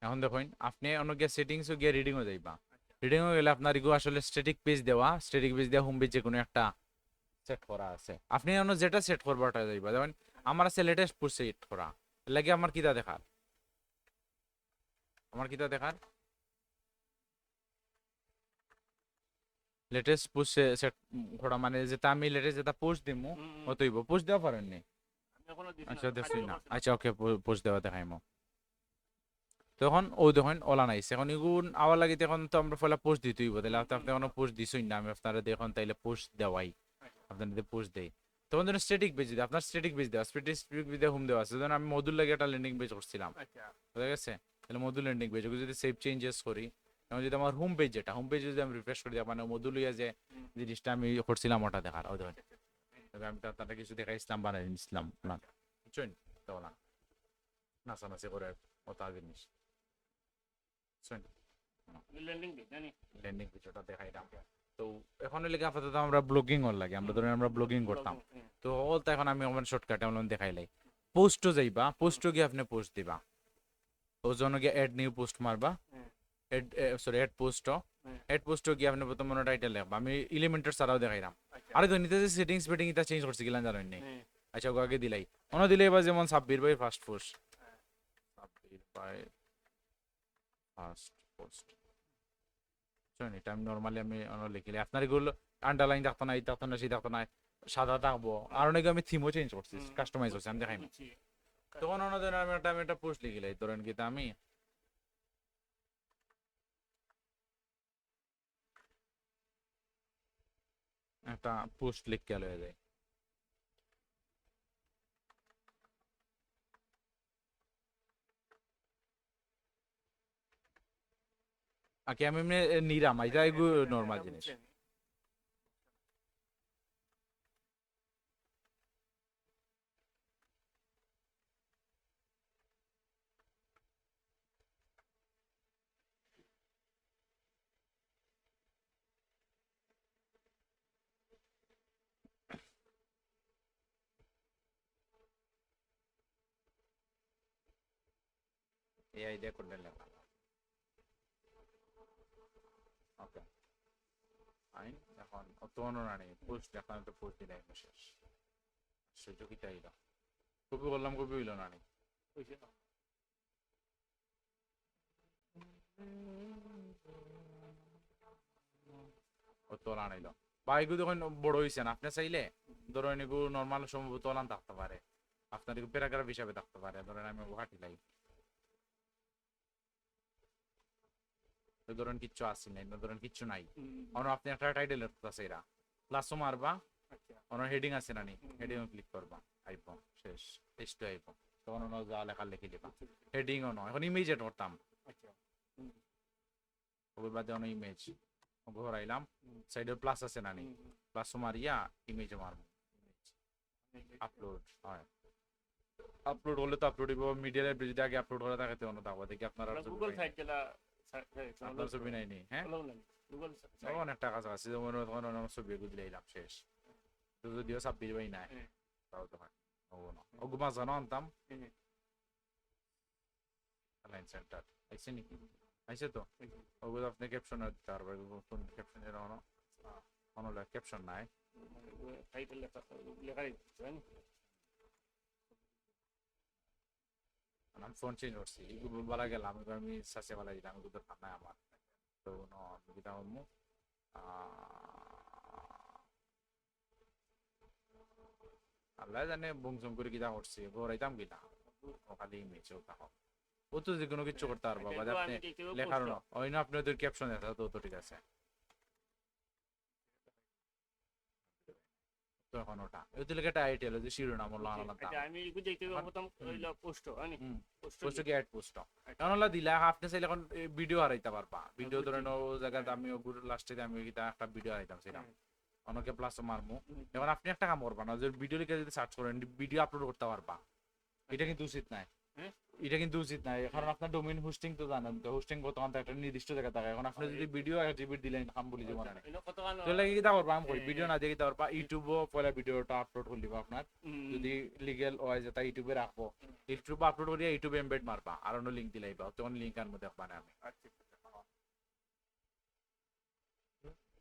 এখন দেখুন আপনি অনেকে সেটিংস গিয়ে রিডিংও যাইবা। রিডিংও গেলে আপনার ইগো আসলে স্ট্যাটিক পেজ দেওয়া, স্ট্যাটিক পেজ দেওয়া হোম পেজ যে কোনো একটা সেট করা আছে। আপনি অন্য যেটা সেট করবো ওটা যাইবা। যেমন আমার আছে লেটেস্ট পুশ সেট করা, লাগে আমার কিতা দেখার, আমার কিতা দেখার লেটেস্ট পুশ সেট করা মানে যেটা আমি লেটেস্ট যেটা পোস্ট দিমু অতইব পোস্ট দেওয়া পারেননি। আচ্ছা দেখছি না, আচ্ছা ওকে পোস্ট দেওয়া দেখাইমো। তখন ও দেখুন ওলা নাইছে এখন ইগুন আওয়ার লাগে তখন তো আমরা ফলে পোস্ট দিতেই হইব, তাহলে আপনি এখনো পোস্ট দিছই না, আমি আপনারা দেখুন তাইলে পোস্ট দেওয়াই আপনার যদি পোস্ট দেই তখন ধরুন স্ট্যাটিক পেজ দিই, আপনার স্ট্যাটিক পেজ দেওয়া স্ট্যাটিক পেজ হোম দেওয়া আছে। ধরুন আমি মধুর লাগে একটা ল্যান্ডিং পেজ করছিলাম, বুঝা গেছে? তাহলে মধুর ল্যান্ডিং পেজ ওকে যদি সেভ চেঞ্জেস করি, এবং যদি আমার হোম পেজ যেটা হোম পেজ যদি আমি রিফ্রেশ করি মানে মধু লইয়া যে জিনিসটা আমি করছিলাম ওটা দেখার, ও দেখুন তবে আমি তার কিছু দেখাইছিলাম বানাই নিছিলাম না, বুঝছেন? তো না নাচানাচি করে ওটা জিনিস ল্যান্ডিং পেজ ওটা দেখাইলাম। তো এখন লেগে আপাতত আমরা ব্লগিং ওর লাগে, আমরা ধরেন আমরা ব্লগিং করতাম, তো অলটা এখন আমি আমার শর্টকাটে আমরা দেখাইলাই। পোস্টও যাইবা, পোস্টও গিয়ে আপনি পোস্ট দিবা, ও জন্য গিয়ে অ্যাড নিউ পোস্ট মারবা, অ্যাড সরি অ্যাড পোস্টও, অ্যাড পোস্টও গিয়ে আপনি প্রথম মনে টাইটেল লিখবা, আমি এলিমেন্টার ছাড়াও দেখাইলাম। আরে তো নিতে যে সেটিংস ফেটিং এটা চেঞ্জ করছি গেলাম জানেন নি? আচ্ছা ওকে আগে দিলাই অন্য দিলে এবার যেমন সাব্বির ভাই ফার্স্ট পোস্ট, সাব্বির ভাই ফার্স্ট পোস্ট, এটা আমি নর্মালি আমি লিখিলে আপনার এগুলো আন্ডারলাইন থাকতো না, এই থাকতো না, সেই থাকতো না, সাদা থাকবো। আর অনেকে আমি থিমও চেঞ্জ করছি, কাস্টমাইজ করছি, আমি দেখাই তখন অন্যদের আমি একটা পোস্ট লিখিলে ধরেন কি আমি একটা পোস্ট লিখকে লয়ে যায়। আগে আমি এমনি নিরাম এটা এগুলো নর্মাল জিনিস। এই আইডিয়া করলে লেখা ওকে আইন এখন অত অনুরানি পোস্ট এখন একটা পোস্ট দিলাই শেষ সুযোগ কি চাইল কপি করলাম কপি হইল না ও তোলা নাইল বা এগুলো যখন বড় হয়েছে না আপনি চাইলে ধরেন এগুলো নর্মাল সম্ভব তোলান থাকতে পারে, আপনার এগুলো প্যারাগ্রাফ হিসাবে থাকতে পারে। ধরেন আমি ঘাটি লাই ধরেন কিচ্ছু আসি নাই, ধরেন কিচ্ছু নাই, অন্য আপনি একটা টাইটেল আছে এরা প্লাসও মারবা, অন্য হেডিং আছে না নি, হেডিং ক্লিক করবা, আইব শেষ টেস্ট আইব, তখন অন্য যা লেখা লিখে দিবা। হেডিংও নয় এখন ইমেজ এড করতাম, ওই বাদে অন্য ইমেজ ঘোরাইলাম, সাইডে প্লাস আছে না নি, প্লাসও মারিয়া ইমেজও মারবো, আপলোড হয়, আপলোড হলে তো আপলোড হইব মিডিয়া যদি আগে আপলোড করা থাকে তো অন্য থাকবো দেখি আপনার গুগল সাইট গেলা আপনার ছবি নাইনি। হ্যাঁ গুগল অনেক টাকা আছে যেমন তখন আমার ছবি এগুলো দিলাম শেষ, তো যদিও ছাব্বিশ ভাই নাই তাও তো হয় হবো না ওগু মাছ জানো আনতাম লাইন সেন্টার আইসে নাকি, আইসে তো ওগুলো আপনি ক্যাপশনে দিতে পারবেন, কোন ক্যাপশন এর অন ক্যাপশন নাই টাইটেল লেখা আমি ফোন চেঞ্জ করছি এগুলো বলা গেলাম আমি সাসে বলা দিলাম এগুলো দরকার নাই আমার, তো দিতে হবো আল্লাহ জানে বুংসুম করে কিতা করছি ঘোরাইতাম কিনা খালি ইমেজ ওটা হোক ও তো যে কোনো কিছু করতে পারবো বা আপনি লেখার না ওই না আপনি ওদের ক্যাপশন আছে তো ঠিক আছে তো এখন ওটা ওই তো লেখাটা আইটেল যে শিরোনাম হলো আলাদা আমি বুঝাইতে প্রথম হইলো পোস্ট হয়নি পোস্ট কি অ্যাড পোস্ট এখন হলো দিলা আপনি চাইলে এখন ভিডিও হারাইতে পারবা, ভিডিও ধরেন ও জায়গাতে আমি ওগুলো লাস্টে আমি একটা ভিডিও হারাইতাম সেটা অনেকে প্লাস মারমু। এখন আপনি একটা কাম করবা না যে ভিডিও লিখে যদি সার্চ করেন ভিডিও আপলোড করতে পারবা, এটা কিন্তু উচিত নাই। হ্যাঁ এটা কিন্তু উচিত না, কারণ আপনার ডোমেইন হোস্টিং তো জানেন তো, হোস্টিং বর্তমান তো একটা নির্দিষ্ট জায়গা থাকে। এখন আপনি যদি ভিডিও এডিট দিলেন কাম বলি জীবন না, এটা কত কানো তো লাগি কিতা করবা আমি করি ভিডিও না দিয়ে কিতা করবা ইউটিউবও পয়লা ভিডিওটা আপলোড করে দিবা আপনার, যদি লিগ্যাল হয় যেটা ইউটিউবে রাখবো, ইউটিউবে আপলোড করিয়া ইউটিউবে এমবেড মারবা আর অন্য লিঙ্ক দিলাইবা, তখন লিঙ্ক আর মধ্যে দেখবা না আমি। আচ্ছা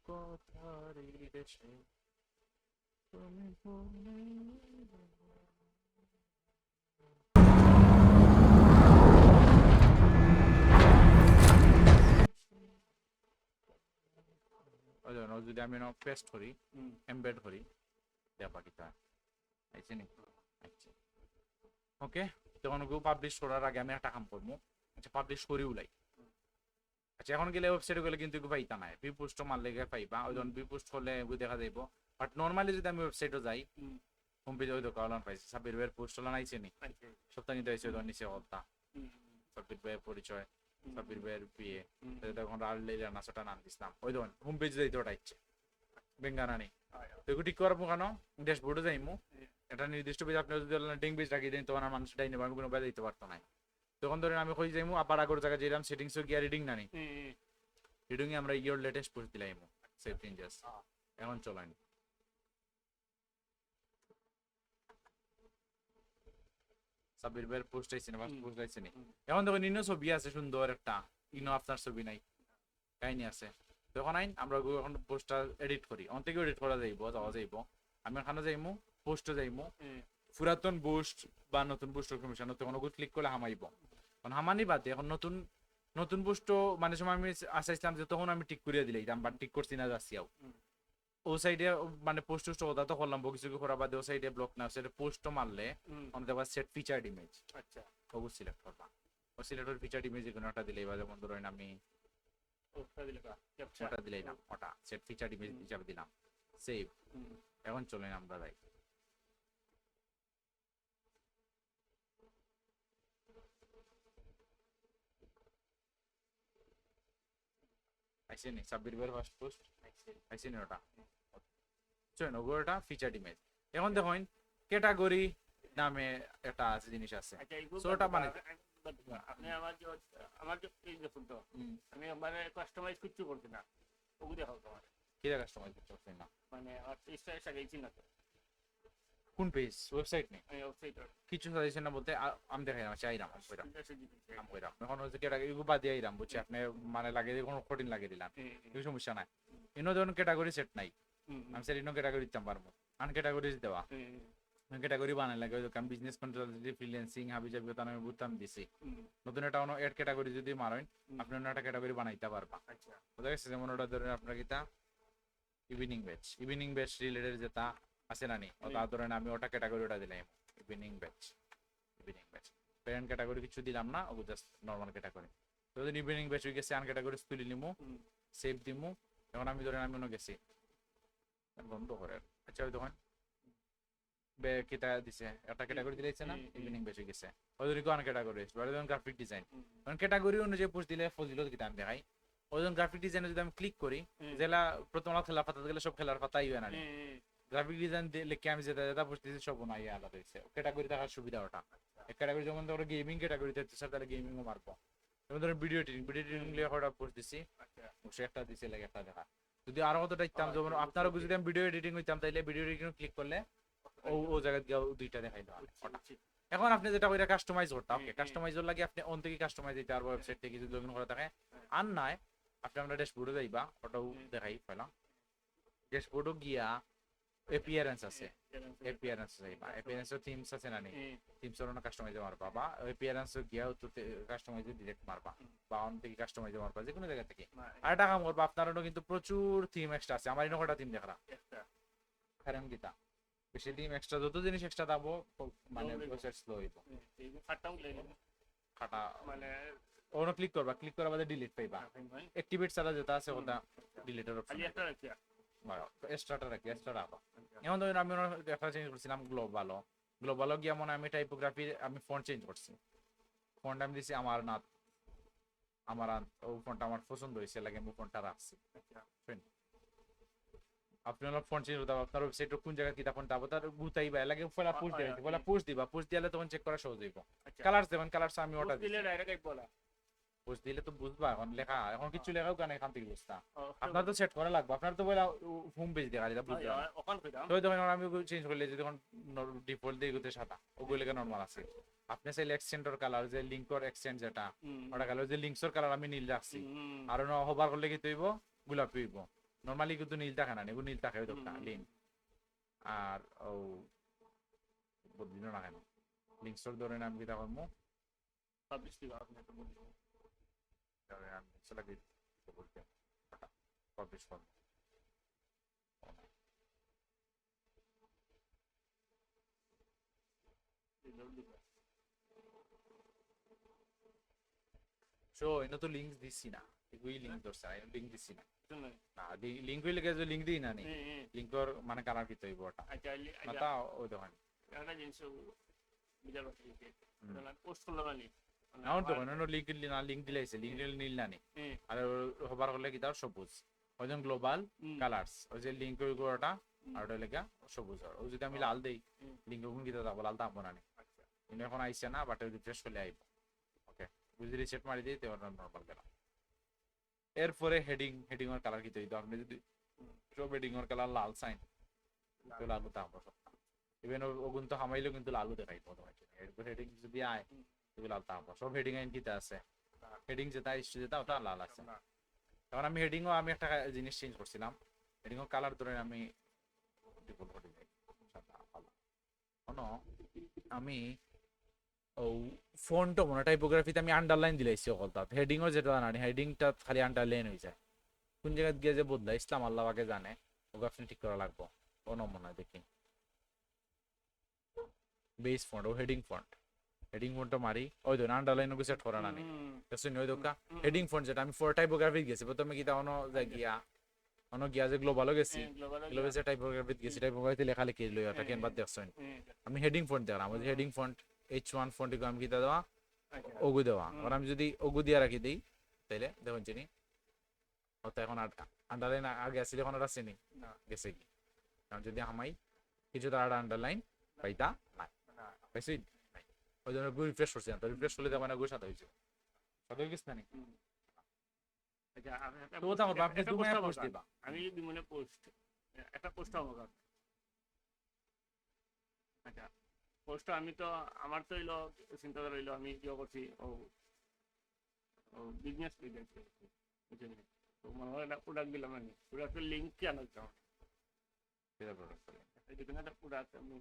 কোথারি দেশে তুমি ভুলে ওই জন্য যদি আমি পেস্ট করি এমবেড করি দেখবা কিতা আইছে নি। আচ্ছা ওকে, তখন পাবলিশ করার আগে আমি একটা কাম করবো, আচ্ছা পাবলিশ করি উলাই। আচ্ছা এখন গেলে ওয়েবসাইটে গেলে কিন্তু পাইতা নাই, ভি পোস্ট মারলে গিয়ে পাইবা, ওই জন্য ভি পোস্ট করলে দেখা যাইব। বাট নর্মালি যদি আমি ওয়েবসাইটে যাই হোম পেজে ওই দোকান পাইছি সাব্বির ভাইয়ের পোস্ট হলো আইছে নি, সপ্তাহ কিন্তু আইছে ওই নিচে হলতা সাব্বির ভাইয়ের পরিচয়, সাব্বির ভাইয়ের বিয়ে, তখন রাড়লে নাচটা নাম দিছিলাম, ওই দোকান হোম পেজে যাইতে ওটা ইচ্ছে বেঙ্গানা নেই। তো এগুলো ঠিক করবো কেন, ড্যাশবোর্ডে যাইমু, একটা নির্দিষ্ট পেজ আপনি যদি লিঙ্ক পেজ রাখিয়ে দেন তখন আর মানুষ ডাই নেব, আমি কোনো পেজ দিতে পারতো না। তখন ধরেন আমি কই যাইমু আবার আগর জায়গা যেরাম সেটিংস গিয়া রিডিং না নি, রিডিং এ আমরা ইয়োর লেটেস্ট পোস্ট দিলাইমু সেভ চেঞ্জেস। এখন চলেন সাব্বির ভাইয়ের পোস্ট আইছে না, ফার্স্ট পোস্ট আইছে নি, এখন দেখুন ইনো ছবি আছে সুন্দর একটা, ইনো আপনার ছবি নাই কাহিনী আছে, তখন আইন আমরা এখন পোস্টটা এডিট করি, অন থেকে এডিট করা যাইব, যাওয়া যাইব। আমি এখানে যাইমু পোস্টে যাইমু, পুরাতন পোস্ট বা নতুন পোস্ট কমিশন তখন ওগুলো ক্লিক করলে হামাইব, এখন হামানি বাদে এখন নতুন নতুন পোস্ট মানে সময় আমি আসাইছিলাম যে তখন আমি টিক করিয়া দিলাম, বাট টিক করছি না যাচ্ছিও ও সাইডে মানে পোস্ট টোস্ট কথা তো করলাম কিছু করা বাদে ও সাইডে ব্লক না সেটা পোস্ট মারলে আমাদের আবার সেট ফিচার্ড ইমেজ, আচ্ছা ওগুলো সিলেক্ট করবা, ও সিলেক্টেড ফিচার্ড ইমেজ কোনো একটা দিলেই বা যেমন ধরেন আমি ওটা দিলে ক্যাপচার ওটা দিলেই না, ওটা সেট ফিচার্ড ইমেজ হিসাবে দিলাম, সেভ। এখন চলেন আমরা যাই, আইসে নি সাব্বির ভাইয়ের ফার্স্ট পোস্ট আইসে নি ওটা, চলেন ওটা ফিচার্ড ইমেজ। এখন দেখুন ক্যাটাগরি নামে একটা আছে জিনিস আছে, আচ্ছা এইগুলো So ওটা মানে আপনি আমার যে পেজ দেখুন তো, আমি মানে কাস্টমাইজ কিছু করছি না, ওগুলো দেখাও তোমার কি কাস্টমাইজ করতে পারছেন না, মানে আমার পেজটা সাজাইছি না তো, কোন পেজ ওয়েবসাইট নেই আমি ওয়েবসাইট কিছু সাজেশন না বলতে আমি দেখাই না চাইরাম আমি কইরাম আমি কইরাম এখন হচ্ছে ক্যাটাগরি এগুলো বাদ দিয়ে আইরাম বুঝছি আপনি মানে লাগিয়ে দিয়ে কোনো কঠিন লাগিয়ে দিলাম এই সমস্যা নাই, ইনো ধরুন ক্যাটাগরি সেট নাই, আমি স্যার ইনো ক্যাটাগরি দিতাম পারবো, আন ক্যাটাগরিজ দেওয়া ক্যাটাগরি বানাই লাগে কারণ বিজনেস কন্ট্রোলার ফ্রিল্যান্সিং হাবি জাবি তা আমি বুঝতাম দিছি, নতুন একটা অন্য এড ক্যাটাগরি যদি মারেন আপনি অন্য একটা ক্যাটাগরি বানাইতে পারবা। আচ্ছা বুঝা গেছে, যেমন ওটা ধরেন আপনার কিতা ইভিনিং ব্যাচ রিলেটেড যেটা আছে না নি ওটা ধরেন আমি ওটা ক্যাটাগরি ওটা দিলাম ইভিনিং ব্যাচ প্যারেন্ট ক্যাটাগরি কিছু দিলাম না, ও জাস্ট নরমাল ক্যাটাগরি। তো যদি ইভিনিং ব্যাচ হয়ে গেছে আন ক্যাটাগরি তুলে নিমু সেভ দিমু, এখন আমি ধরেন আমি অন্য গেছি বন্ধ করে, আচ্ছা ওই তখন কিতা দিছে একটা ক্যাটাগরি দিলাইছে না ইভিনিং ব্যাচ হয়ে গেছে, ওই ধরে কোন ক্যাটাগরি বলে ধরুন গ্রাফিক ডিজাইন, কারণ ক্যাটাগরি অনুযায়ী পোস্ট দিলে ফজিলত কিতা আমি দেখাই, ওজন গ্রাফিক ডিজাইনে যদি আমি ক্লিক করি জেলা প্রথম খেলা পাতা গেলে সব খেলার পাতাই হয় না, গ্রাফিক ডিজাইন লিখে আমি যেটা যেটা বুঝতেছি সব নাই আলাদা হয়েছে ক্যাটাগরি থাকার সুবিধা ওটা, এক ক্যাটাগরি যেমন ধরো গেমিং ক্যাটাগরিতে হচ্ছে স্যার তাহলে গেমিংও মারবো, যেমন ধরো ভিডিও এডিটিং লিখে ওটা পোস্ট দিছি সে একটা দিছে লাগে একটা দেখা, যদি আরো কতটা ইচ্ছাম যেমন আপনারও যদি আমি ভিডিও এডিটিং হইতাম তাইলে ভিডিও এডিটিং ক্লিক করলে ও জায়গায় গিয়ে দুইটা দেখাই দেওয়া ওটা। এখন আপনি যেটা কইরা কাস্টমাইজ করতে ওকে কাস্টমাইজের লাগে আপনি অন থেকে কাস্টমাইজ দিতে পারবো ওয়েবসাইট থেকে যদি লগইন করা থাকে, আর নাই আপনি আমরা ড্যাশবোর্ডে যাইবা ওটাও দেখাই ফেলা, ড্যাশবোর্ডও গিয়া অ্যাপিয়ারেন্স আছে অ্যাপিয়ারেন্স যাইবা অ্যাপিয়ারেন্সের থিমস আছে না নি থিমসের না কাস্টমাইজ মারবা বা অ্যাপিয়ারেন্স গিয়া তো কাস্টমাইজ ডিরেক্ট মারবা বা অন থেকে কাস্টমাইজ মারবা যে কোনো জায়গা থেকে, আর টাকা মারবা আপনারও কিন্তু প্রচুর থিম এক্সট্রা আছে, আমার ইনো কটা থিম দেখরা কারণ গীতা বেশি থিম এক্সট্রা যত জিনিস এক্সট্রা দাবো মানে প্রসেস স্লো হইব খাটা মানে ওনো ক্লিক করবা ক্লিক করার বাদে ডিলিট পাইবা অ্যাক্টিভেট ছাড়া যেটা আছে ওটা ডিলিটের অপশন খালি একটা রাখিয়া এক্সট্রাটা রাখি এক্সট্রা রাখো। এখন ধরুন আমি একটা চেঞ্জ করছিলাম গ্লোবালও গিয়ে মনে আমি টাইপোগ্রাফি আমি ফন্ট চেঞ্জ করছি, ফন্ট আমি দিছি আমার ও ফন্টটা আমার পছন্দ হয়েছে লাগে আমি ফন্টটা রাখছি আপনি হলো ফোন চেঞ্জ করতে হবে, আপনার ওয়েবসাইটে কোন জায়গায় কিতা ফোন তারপর তার গুতাইবা লাগে পয়লা পোস্ট হয়, দিবা, পয়লা পোস্ট দিবা, পোস্ট দিলে তখন চেক করা সহজ হইব। আচ্ছা কালারস দেবেন, কালারস আমি অর্ডার পোস্ট দিলে দিছি, ডাইরেক্ট আইব বলা পোস্ট দিলে তো বুঝবা এখন লেখা, এখন কিছু লেখাও কেন এখান থেকে বুঝতা, ও, আপনার তো সেট করা লাগবে, আপনার তো পয়লা হোম পেজ দেখা যেটা হয়, বুঝবা হয়, ওখান কইতাম তো তখন আমি চেঞ্জ করলে যদি তখন ডিফল্ট দিয়ে গেতে সাদা ওগুলো লেগে নরমাল আছে, আপনি চাইলে এক্সটেন্ডর কালার যে লিঙ্কর এক্সটেন্ড যেটা ওটা কালার যে লিঙ্কসর কালার আমি নীল রাখছি, আর হবার করলে কি তৈব গোলাপি হইব, নরমালি কিন্তু নীল থাকে না, এগুলো নীল থাকে ওই দোকটা লিঙ্ক, আর ও বদলিল না কেন লিঙ্কসর ধরে আমি কিতা করবো, পাবলিশ দিবা আপনি তো বলছেন ধরে আমি সেটা কি বলতে পাবলিশ করবো, দিবা সো এটা তো লিঙ্ক দিছি না, এগুই লিঙ্ক ধরছে না, লিঙ্ক দিছি না, শুনুন না লিঙ্ক হইলে গেছে লিঙ্ক দিই না নি, হ্যাঁ লিঙ্কর মানে কালার কি তৈব ওটা আচ্ছা না আচ্ছা তা ওই দেখেন একটা জিনিস বুঝার পারছি পোস্ট করলাম আমি এখন তো কোনো লিঙ্ক না, লিঙ্ক দিলাইছে লিঙ্ক দিলে নীল না নি, আর হবার করলে কি তার সবুজ, ওই জন্য গ্লোবাল কালারস ওই যে লিঙ্ক ওই গোটা আর ওটা লেখা সবুজ, আর ওই যদি আমি লাল দেই লিঙ্ক কোন কি দাও লাল দাম না নি, কিন্তু এখন আইছে না বাট রিফ্রেশ করলে আইব, ওকে বুঝি রিসেট মারি দিই তো নরমাল গেল। এরপরে হেডিং, হেডিং এর কালার কি তৈরি, আপনি যদি সব হেডিং এর কালার লাল সাইন তো লাল দাম ইভেন ওগুন তো হামাইলেও কিন্তু লালু দেখাই তোমাকে, এরপর হেডিং যদি আয় তুমি লাল দাম সব হেডিং আইন কিতা আছে, হেডিং যেটা ইস্যু যেটা ওটা লাল আছে, তখন আমি হেডিংও আমি একটা জিনিস চেঞ্জ করছিলাম, হেডিংও কালার ধরে আমি ডিফল্ট করে দিই সাদা ভালো, কোনো আমি ও ফন্টও মনে টাইপোগ্রাফিতে আমি আন্ডারলাইন দিলাইছি অকলতা, হেডিংও যেটা না হেডিংটা খালি আন্ডারলাইন হয়ে যায়, কোন জায়গায় গিয়ে যে বদলা ইসলাম আল্লাহ আগে জানে, ওকে আপনি ঠিক করা লাগবো, ও নমুনা দেখি বেস ফন্ট ও হেডিং ফন্ট, হেডিং ফন্টটা মারি ওই তো আন্ডারলাইন ওকে সেট করা না নেই, শুনি ওই দোকা হেডিং ফন্ট যেটা আমি ফর টাইপোগ্রাফি গেছি প্রথমে কি তা অন্য যায় গিয়া অন্য গিয়া যে গ্লোবালও গেছি, গ্লোবাল যে টাইপোগ্রাফি গেছি টাইপোগ্রাফিতে লেখা লিখে লই ওটা কেন বাদ দেখছেন, আমি হেডিং ফন্ট দেখলাম ওই হেডিং ফন্ট H1 ফন্ট আমি কি দেওয়া ওগু দেওয়া, আর আমি যদি ওগু দিয়ে রাখি দিই তাইলে দেখুন চিনি ওটা এখন আন্ডারলাইন আগে আসলে এখন আর আসেনি গেছে কি, কারণ যদি আমাই কিছু তার আন্ডারলাইন পাইতা নাই পাইছি নাই, ওই জন্য রিফ্রেশ করছি না, তো রিফ্রেশ করলে দেখো না গো সাদা হয়েছে, সাদা হয়ে গেছে না নি, আচ্ছা তো ওটা করবা আপনি তুমি পোস্ট দিবা, আমি যদি মনে পোস্ট একটা পোস্ট আমার আচ্ছা পোস্ট আমি তো আমার তো হইলো চিন্তাধারা হইলো আমি ইয়ে করছি ও বিজনেস পেজ আছে বুঝলেন তো মনে হয় একটা প্রোডাক্ট দিলাম আমি প্রোডাক্টের লিঙ্ক কি আনা চাও সেটা প্রোডাক্ট করে এই যেখানে একটা প্রোডাক্ট আমি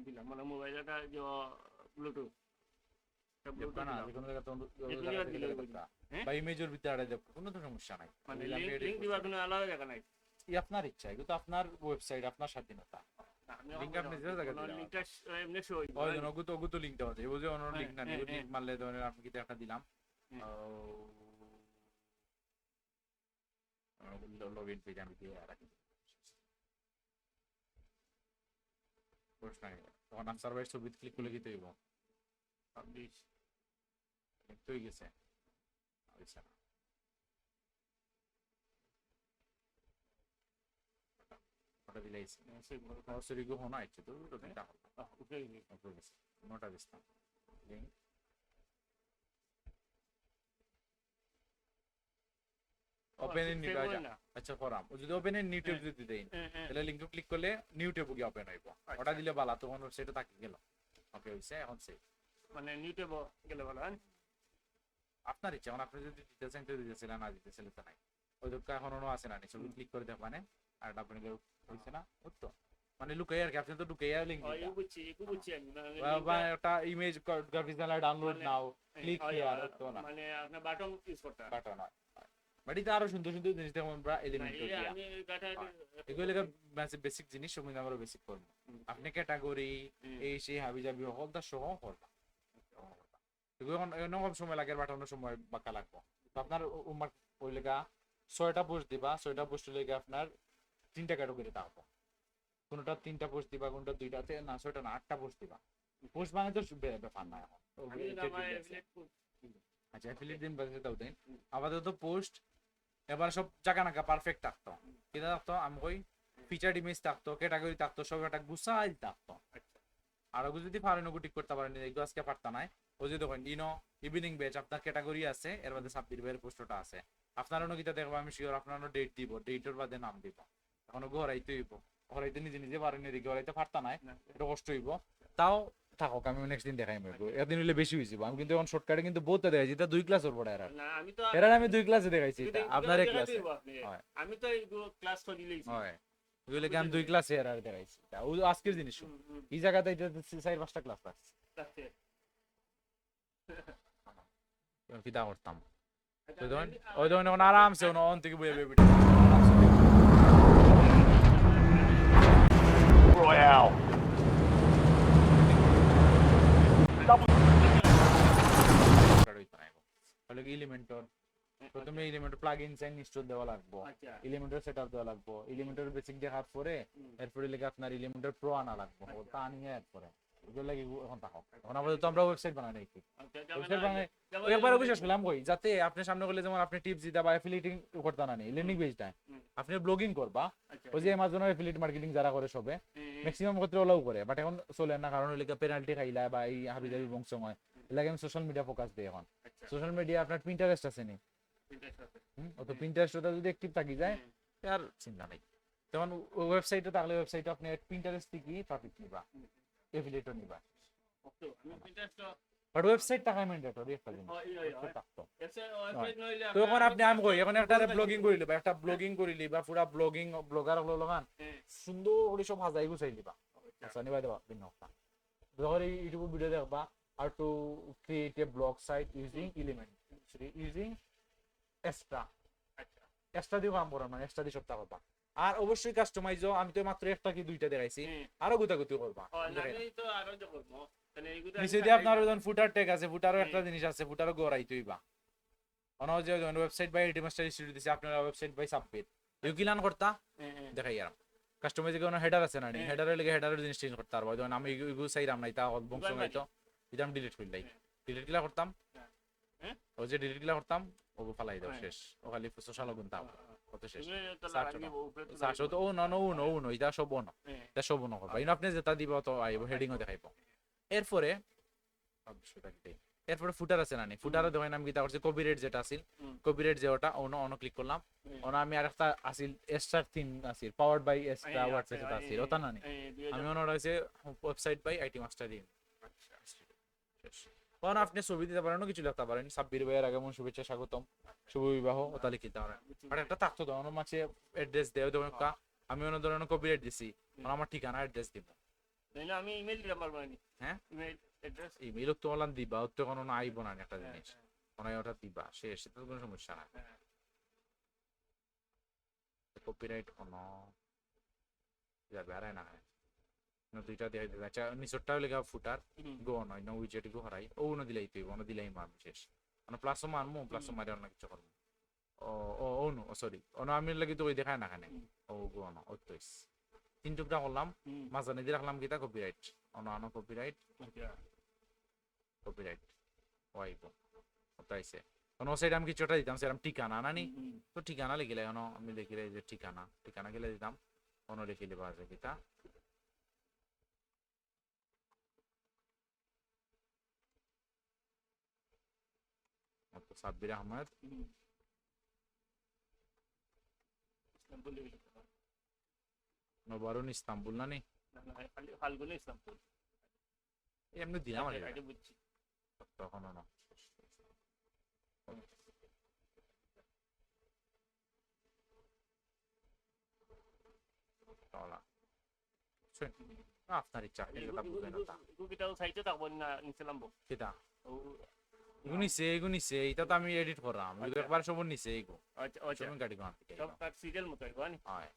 দিলাম মানে মোবাইল একটা যে ব্লুটুথ দেখবা না যে কোনো জায়গা তো যেকোনো জায়গায় দিলে দেখবা হ্যাঁ? বা ইমেজের ভিতরে আড়াই দেখো কোনো তো সমস্যা নাই, মানে লিঙ্ক দিবার কোনো আলাদা জায়গা নাই আপনার ইচ্ছা এগুলো তো আপনার ওয়েবসাইট আপনার স্বাধীনতা, আমি লিঙ্ক আপনি যে জায়গা দিলাম লিঙ্কটা এমনি শো হইব ওই জন্য ওগু তো লিঙ্ক দেওয়া যায়, ওই যে অন্য লিঙ্ক না হ্যাঁ, লিঙ্ক মারলে ধরেন আপনি কি একটা দিলাম লগইন পেজ আমি দিয়ে রাখি প্রশ্ন নাই, তখন আমি সার্ভার ছবি ক্লিক করলে কি তৈব পাবলিশ লিঙ্ক তো হয়ে গেছে আচ্ছা ওটা দিলাইছি সেই বড় সরি গো হনো আইছে তো ওটা দিটা হলো ওকে ওকে গেছে নোটা দিলাম লিঙ্ক ওপেন ইন নিউ আচ্ছা করাম ও যদি ওপেন ইন নিউ ট্যাব যদি দেই তাহলে লিংকে ক্লিক করলে নিউ ট্যাব গিয়ে ওপেন হইব, ওটা দিলে বালা তখন ওয়েবসাইটে থাকি গেল, ওকে হইছে এখন সেভ, মানে নিউটে গেলে ভালো হয় আপনার ইচ্ছা এখন আপনি যদি দিতে চান তো দিতেছিলেন না দিতেছিলেন তো নাই, ওই দোকা এখন অন্য আছে না নি ছবি ক্লিক করে দেখবানে আর আপনি হইছে না ওই তো মানে লুকাই আর কি আপনি তো ঢুকাই আর লিংক এই বুঝছি আমি বা একটা ইমেজ গ্রাফিক্স দিলা ডাউনলোড নাও ক্লিক হিয়ার তো না মানে আপনি বাটন ইউজ করতে বাটন হয় বাট এটা আরো সুন্দর সুন্দর জিনিস যেমন আমরা এলিমেন্ট করি আমি কাটা এগুলো বেসিক জিনিস সঙ্গে আমরা বেসিক করব, আপনি ক্যাটাগরি এই সেই হাবি জাবি হল দা সহ করবা, এগুলো এখন সময় লাগে বাটানোর সময় বাঁকা লাগবে, তো আপনার উমার ওই লেগা 6টা পোস্ট দিবা 6টা পোস্ট লেগে আপনার 3টা ক্যাটাগরি থাকবো, কোনটা 3টা পোস্ট দিবা কোনটা 2টাতে না 6টা না 8টা পোস্ট দিবা, পোস্ট মানে তো ব্যাপার না এখন আচ্ছা অ্যাফিলিয়েট দিন বাজে দাও দেন আপাতত পোস্ট এবার সব জায়গা নাকা পারফেক্ট থাকতো কিনা থাকতো আমি কই ফিচার ইমেজ থাকতো, ক্যাটাগরি থাকতো, সব একটা গুছাই থাকতো। আচ্ছা আর ওগুলো যদি পারেন ওগুলো ঠিক করতে পারেন, এগুলো আজকে পারতা নাই। ও যদি দেখেন ইভিনিং ব্যাচ আপনার ক্যাটাগরি আছে, এর মধ্যে সাব্বির ভাইয়ের পোস্টটা আছে, আপনার অনুকিতা দেখবো আমি শিওর আপনার ডেট দিব, ডেটের বাদে নাম দিব। এখন ওগুলো হরাইতে হইব, হরাইতে নিজে নিজে পারেন, এদিকে হরাইতে পারতা নাই, না এটা কষ্ট হইব। তাও থাকক, আমি নেক্সট দিন দেখাই মেগো, একদিন হইলে বেশি হয়েছে। আমি কিন্তু এখন শর্টকাটে কিন্তু বহুত দেখাইছি, এটা 2 ক্লাস ওর পড়া এরা, না আমি তো এরা আমি 2 ক্লাসে দেখাইছি, এটা আপনার এক ক্লাসে। হয় আমি তো এইগুলো ক্লাস করে দিলেই হয়, ওগুলো আমি 2 ক্লাসে এরা দেখাইছি, তা ও আজকের জিনিস এই জায়গাতে এটা 4-5টা ক্লাস লাগছে, ফিদা করতাম। ওই ধরনের এখন আরামসে অন থেকে বইয়ে বেবিটা Royale. তাহলে কি এলিমেন্টর, প্রথমে এলিমেন্টর প্লাগইন সাইন ইনস্টল দেওয়া লাগবে, আচ্ছা এলিমেন্টর সেটআপ দেওয়া লাগবে, এলিমেন্টর বেসিক দেখার পরে এরপরে লেগে আপনার এলিমেন্টর প্রো আনা লাগবে, ওটা আনিয়ে এরপরে এগুলো লাগি এখন থাকো। এখন আপাতত আমরা ওয়েবসাইট বানাই নাকি, ওয়েবসাইট বানাই একবার বিশেষ করলাম কই, যাতে আপনি সামনে গেলে যেমন আপনি টিপস দিতে বা অ্যাফিলিয়েটিং করতে না, লেন্ডিং পেজটা আপনি ব্লগিং করবা, ওই যে অ্যামাজনের অ্যাফিলিয়েট মার্কেটিং যারা করে সবে ম্যাক্সিমাম ক্ষেত্রে ওলাও করে, বাট এখন চলে না, কারণ ওইটা পেনাল্টি খাইলা বা এই হাবিজাবি বংশ হয়, এলাকা আমি সোশ্যাল মিডিয়া ফোকাস দিই এখন। সোশ্যাল মিডিয়া আপনার পিন্টারেস্ট আছে নি, অত পিন্টারেস্টটা যদি অ্যাক্টিভ থাকি যায় আর চিন্তা নাই। যেমন ওয়েবসাইটে থাকলে ওয়েবসাইটে আপনি পিন্টারেস্ট থেকে টপিক নিবা, এফিলিয়েটও নিবা, বাট ওয়েবসাইট টাকা ম্যান্ডেটরি একটা জিনিস থাকতো। তো এখন আপনি আমি কই এখন একটা ব্লগিং করিলি বা একটা ব্লগিং করিলি বা পুরা ব্লগিং ব্লগার হলো লগান সুন্দর করে সব হাজাই গুছাই দিবা, আচ্ছা নিবা দেবা ভিন্ন একটা যখন এই ইউটিউব ভিডিও দেখবা how to create a blog site using element using extra দিয়ে কাম করা না, এক্সট্রা দিয়ে সপ্তাহ করবা। আর অবশ্যই কাস্টমাইজও, আমি তো মাত্র একটা কি দুইটা দেখাইছি, আরো গুতাগুতি করবা। নিচে দিয়ে আপনার ফুটার ট্যাগ আছে, ফুটারও একটা জিনিস আছে, ফুটারও গড়াইতে হইবা। অন্য যে ওয়েবসাইট বাই এটি মাস্টার ইনস্টিটিউট দিছে, আপনারা ওয়েবসাইট বাই সাবমিট ইউ কিলান করতা দেখাই আর কাস্টমাইজে কোনো হেডার আছে না, হেডারের লাগে হেডারের জিনিস চেঞ্জ করতে পারবা। যেমন আমি ইগু চাইরাম নাই, তা বংশ নাইতো এটা আমি ডিলিট করলাই, ডিলিট কিলা করতাম, ও যে ডিলিট কিলা করতাম ও ফালাই দাও, শেষ। ও খালি সোশ্যাল গুনতাম কত শেষ সাতশো তো ও ন এটা সব ন, এটা সব ন করবা। আপনি যেটা দিব তো আইব, হেডিংও দেখাইব। এরপরে এরপরে ফুটার আছে না, ফুটারও দেখেন আমি কিতা করছি, কপিরাইট যেটা আছিল, কপিরাইট যে ওটা অন অন ক্লিক করলাম, অন আমি আরেকটা আছিল এক্সট্রা থিম আছিল পাওয়ার্ড বাই এক্সট্রা ওয়ার্ডপ্রেস আছিল, ওটা না আমি অন হইছে ওয়েবসাইট বাই আইটি মাস্টার দিন। কারণ আপনি ছবি দিতে পারেন, কিছু লিখতে পারেন, সাব্বির ভাইয়ের আগমন শুভেচ্ছা স্বাগতম, শুভ বিবাহ, ওটা লিখিতে পারেন। আর একটা থাকতো তো অন্য মাঝে অ্যাড্রেস দেয়, আমি অন্য ধরনের কপিরাইট দিছি, আমার ঠিকানা অ্যাড্রেস দিব, আমি ইমেল দিতে পারবো না। হ্যাঁ ইমেল অ্যাড্রেস ইমেল তো অনলাইন দিবা, তো কোনো আইব না একটা জিনিস, ওনাই ওটা দিবা শেষ, সেটা কোনো সমস্যা না। কপিরাইট অন যাবে আর না দুইটা দিয়ে দিবে। আচ্ছা নিচরটা লেখা ফুটার গো নয় না উইজেট গো হারাই ও ন দিলাই তুই অন দিলাই মারবো শেষ, মানে প্লাসও মারমু, প্লাসও মারি অন্য কিছু করবো। ও ও ও নো সরি অন আমি লাগি তো ওই দেখায় না খানে, ও গো ন ও তো তিন টুকরা করলাম, মাঝখানে দিয়ে রাখলাম কিটা copyright, on on copyright copyright ওয়াইবো ওটাইছে। কোন সাইড আমি কিছুটা দিতাম সেরকম ঠিকানা নানি, তো ঠিকানা লিখিলে এখন আমি লিখিলে যে ঠিকানা, ঠিকানা গেলে দিতাম অন লিখিলে বাজে কিটা সাব্বির আহমেদ নবারুন ইস্তাম্বুল নানি ফাল্গুনে ইসলামপুর এমনি দিলাম আর এটা বুঝছি। তখন না আপনার ইচ্ছা এটাও সাইটে থাকবো না নিছিলাম সেটা এগুনিছে এটা তো আমি এডিট করলাম, এগুলো একবার সব নিছে এইগো আচ্ছা সব গাড়ি গান থেকে সব তার সিরিয়াল মতো হয় হয়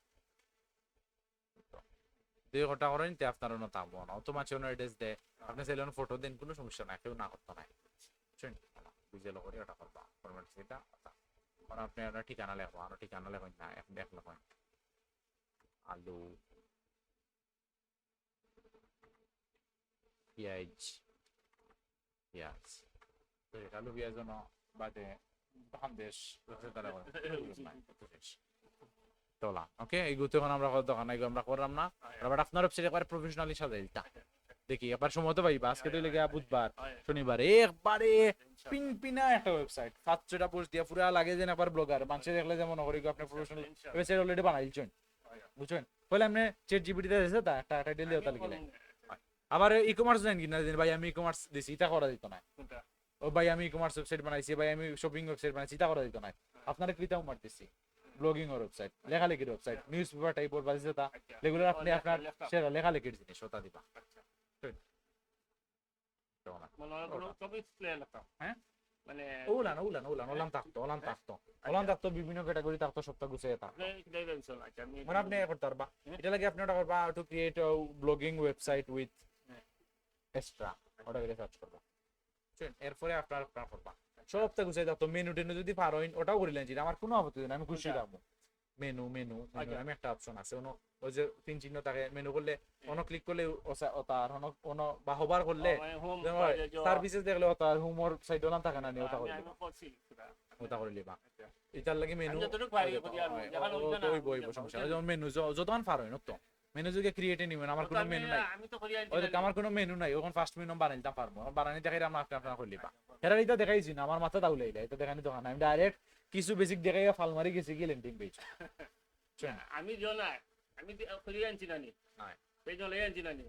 দুই ঘন্টা করেন তে আপনার না থাকবো না, অত মাঝে অন্য এড্রেস দেয়, আপনি চাইলে ফটো দেন, কোনো সমস্যা নাই, কেউ না করতে নাই, বুঝে লো করে ওটা করবা ফরম্যাট সেটা। কারণ আপনি একটা ঠিকানা লেখো, আর ঠিকানা লেখেন না, এখন এক লেখেন আলু পেঁয়াজ পেঁয়াজ আলু পেঁয়াজ বাদে সন্দেশ তারা তোলা ওকে এইগুলো এখন আমরা করার দোকান এগুলো আমরা করলাম না বাট আপনার ওয়েবসাইট একবার প্রফেশনালি সাজাই দিতা দেখি একবার সময় তো পাইবা আজকে তো লেগে বুধবার শনিবার একবারে পিন পিনা একটা ওয়েবসাইট 5-6টা পোস্ট দিয়া পুরা লাগে যেন একবার ব্লগার মানুষ দেখলে যেমন করি আপনি প্রফেশনাল ওয়েবসাইট অলরেডি বানাই দিচ্ছেন বুঝছেন বলে আপনি চ্যাট জিপিটিতে দিয়েছে তা একটা টাইটেল দিয়ে তাহলে গেলে আবার ই কমার্স জানেন কি না ভাই আমি ই কমার্স দিছি এটা করা দিত না ও ভাই আমি ই কমার্স ওয়েবসাইট বানাইছি ভাই আমি শপিং ওয়েবসাইট বানাইছি এটা করা দিত না আপনারা কৃতাও মারতেছি ব্লগিং এর ওয়েবসাইট লেখালেখির ওয়েবসাইট নিউজ পেপার টাইপের বাজে তা রেগুলার আপনি আপনার সেটা লেখালেখির জিনিস ওটা দিবা হ্যাঁ মানে ওলান থাকতো বিভিন্ন ক্যাটাগরি থাকতো সপ্তাহ গুছিয়ে থাকতো মানে আপনি করতে পারবা এটা লাগে আপনি ওটা করবা to create a blogging website with extra ওটা করে সার্চ করবা এরপরে আপনার করবা সপ্তাহ গুছিয়ে থাকতো মেনু টেনু যদি পারোইন ওটাও করিলেন যেটা আমার কোনো আপত্তি নেই আমি খুশি থাকবো মেনু মেনু আমি একটা অপশন আছে ওই যে তিন চিহ্ন থাকে মেনু করলে অন ক্লিক করলে তার অন বা হোভার করলে সার্ভিসেস দেখলে তার হোমর সাইড ওলান থাকে না ওটা করলে ওটা করে লিবা এটার লাগে মেনু ওই বই সমস্যা যেমন মেনু যতক্ষণ পারোইন তো মেনু যুগে ক্রিয়েটে নিবেন আমার কোনো মেনু নাই আমার কোনো মেনু নাই ওখানে ফার্স্ট মেনু বানাইতাম পারবো বানানি দেখাই আমরা আপনার করলিবা এরা এটা দেখাইছি না আমার মাথা দাউলে এটা দেখানি দোকান আমি ডাইরেক্ট কিছু বেসিক দেখাই ফালমারি গেছি কি লেন্টিং পেজ আমি জনাই আমি করিয়ে আনছি না নি পেজ লই আনছি না নি